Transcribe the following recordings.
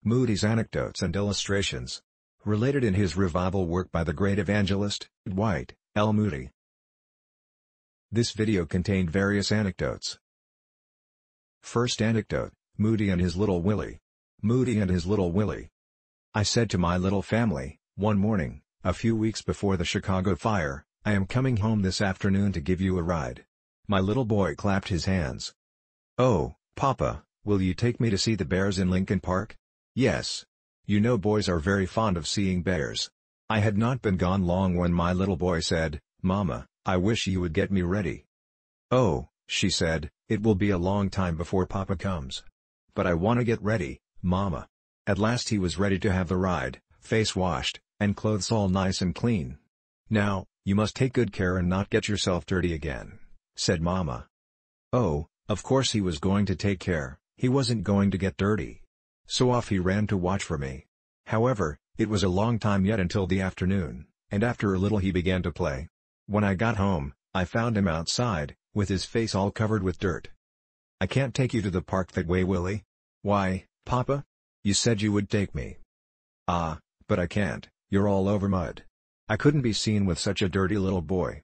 Moody's Anecdotes and Illustrations. Related in his revival work by the great evangelist, Dwight L. Moody. This video contained various anecdotes. First anecdote, Moody and his little Willie. Moody and his little Willie. I said to my little family, one morning, a few weeks before the Chicago fire, I am coming home this afternoon to give you a ride. My little boy clapped his hands. Oh, Papa, will you take me to see the bears in Lincoln Park? Yes. You know boys are very fond of seeing bears. I had not been gone long when my little boy said, Mama, I wish you would get me ready. Oh, she said, it will be a long time before Papa comes. But I want to get ready, Mama. At last he was ready to have the ride, face washed, and clothes all nice and clean. Now, you must take good care and not get yourself dirty again, said Mama. Oh, of course he was going to take care, he wasn't going to get dirty. So off he ran to watch for me. However, it was a long time yet until the afternoon, and after a little he began to play. When I got home, I found him outside, with his face all covered with dirt. I can't take you to the park that way, Willie. Why, Papa? You said you would take me. Ah, but I can't, you're all over mud. I couldn't be seen with such a dirty little boy.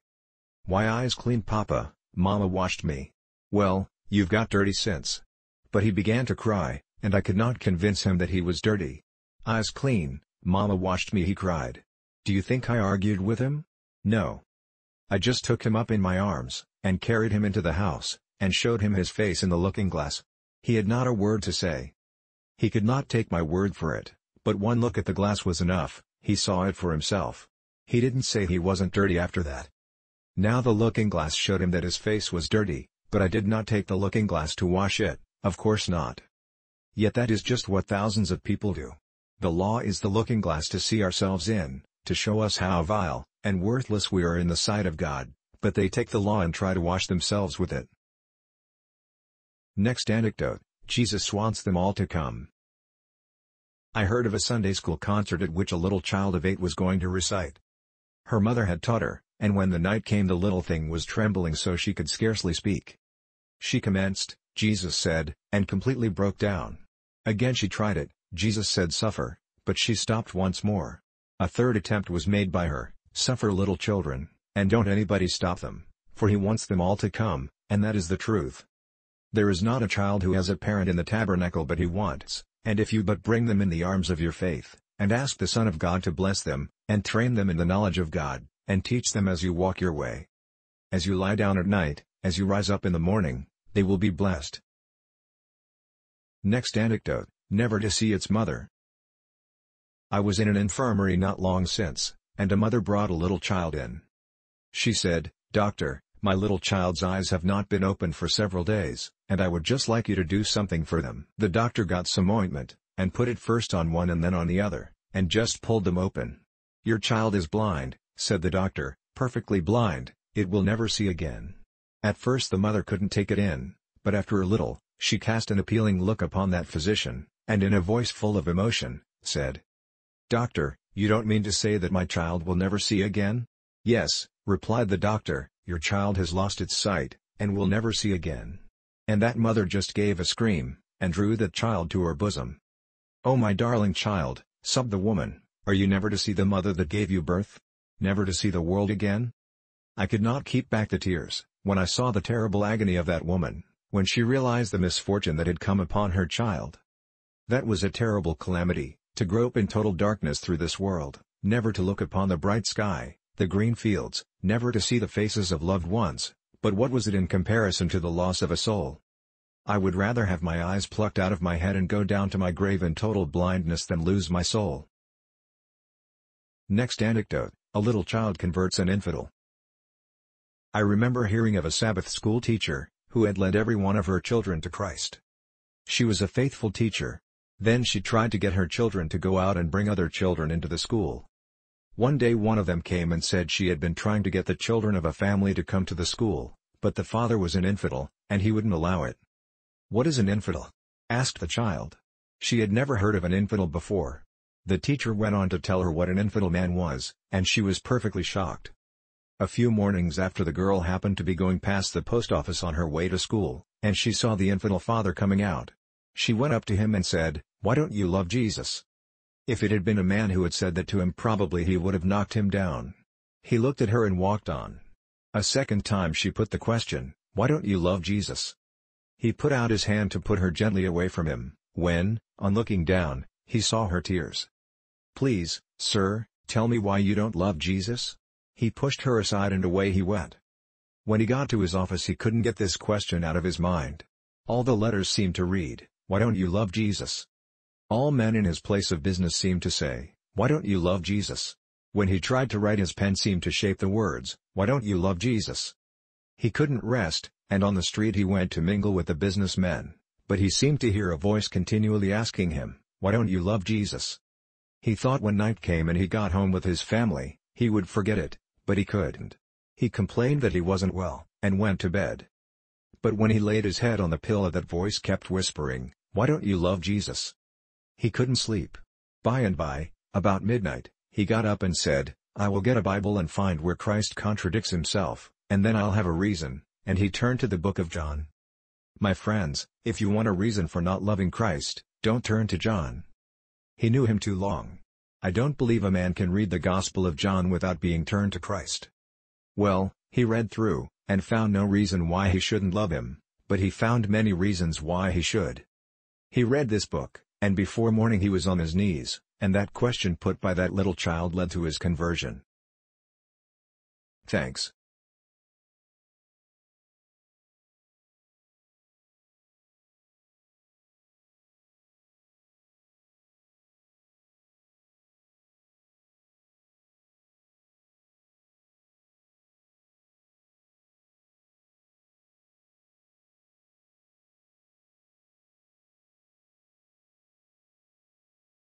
Why, eyes clean, Papa, Mama washed me. Well, you've got dirty since. But he began to cry, and I could not convince him that he was dirty. Eyes clean, Mama washed me, he cried. Do you think I argued with him? No. I just took him up in my arms, and carried him into the house, and showed him his face in the looking-glass. He had not a word to say. He could not take my word for it, but one look at the glass was enough, he saw it for himself. He didn't say he wasn't dirty after that. Now the looking-glass showed him that his face was dirty, but I did not take the looking-glass to wash it, of course not. Yet that is just what thousands of people do. The law is the looking-glass to see ourselves in, to show us how vile and worthless we are in the sight of God, but they take the law and try to wash themselves with it. Next anecdote, Jesus wants them all to come. I heard of a Sunday school concert at which a little child of 8 was going to recite. Her mother had taught her, and when the night came the little thing was trembling so she could scarcely speak. She commenced, Jesus said, and completely broke down. Again she tried it, Jesus said suffer, but she stopped once more. A third attempt was made by her, suffer little children, and don't anybody stop them, for he wants them all to come, and that is the truth. There is not a child who has a parent in the tabernacle but he wants, and if you but bring them in the arms of your faith, and ask the Son of God to bless them, and train them in the knowledge of God, and teach them as you walk your way. As you lie down at night, as you rise up in the morning, they will be blessed. Next anecdote, never to see its mother. I was in an infirmary not long since, and a mother brought a little child in. She said, Doctor, my little child's eyes have not been opened for several days, and I would just like you to do something for them. The doctor got some ointment, and put it first on one and then on the other, and just pulled them open. Your child is blind, said the doctor, perfectly blind, it will never see again. At first the mother couldn't take it in, but after a little, she cast an appealing look upon that physician, and in a voice full of emotion, said, Doctor, you don't mean to say that my child will never see again? Yes, replied the doctor, your child has lost its sight, and will never see again. And that mother just gave a scream, and drew that child to her bosom. Oh my darling child, sobbed the woman, are you never to see the mother that gave you birth? Never to see the world again? I could not keep back the tears, when I saw the terrible agony of that woman, when she realized the misfortune that had come upon her child. That was a terrible calamity, to grope in total darkness through this world, never to look upon the bright sky, the green fields, never to see the faces of loved ones, but what was it in comparison to the loss of a soul? I would rather have my eyes plucked out of my head and go down to my grave in total blindness than lose my soul. Next anecdote, a little child converts an infidel. I remember hearing of a Sabbath school teacher, who had led every one of her children to Christ. She was a faithful teacher. Then she tried to get her children to go out and bring other children into the school. One day one of them came and said she had been trying to get the children of a family to come to the school, but the father was an infidel, and he wouldn't allow it. What is an infidel? Asked the child. She had never heard of an infidel before. The teacher went on to tell her what an infidel man was, and she was perfectly shocked. A few mornings after the girl happened to be going past the post office on her way to school, and she saw the infidel father coming out. She went up to him and said, "Why don't you love Jesus?" If it had been a man who had said that to him, probably he would have knocked him down. He looked at her and walked on. A second time she put the question, "Why don't you love Jesus?" He put out his hand to put her gently away from him, when, on looking down, he saw her tears. "Please, sir, tell me why you don't love Jesus?" He pushed her aside and away he went. When he got to his office he couldn't get this question out of his mind. All the letters seemed to read, "Why don't you love Jesus?" All men in his place of business seemed to say, "Why don't you love Jesus?" When he tried to write, his pen seemed to shape the words, "Why don't you love Jesus?" He couldn't rest, and on the street he went to mingle with the businessmen, but he seemed to hear a voice continually asking him, "Why don't you love Jesus?" He thought when night came and he got home with his family, he would forget it, but he couldn't. He complained that he wasn't well, and went to bed. But when he laid his head on the pillow, that voice kept whispering, "Why don't you love Jesus?" He couldn't sleep. By and by, about midnight, he got up and said, "I will get a Bible and find where Christ contradicts himself, and then I'll have a reason," and he turned to the book of John. My friends, if you want a reason for not loving Christ, don't turn to John. He knew him too long. I don't believe a man can read the Gospel of John without being turned to Christ. Well, he read through, and found no reason why he shouldn't love him, but he found many reasons why he should. He read this book, and before morning he was on his knees, and that question put by that little child led to his conversion. Thanks.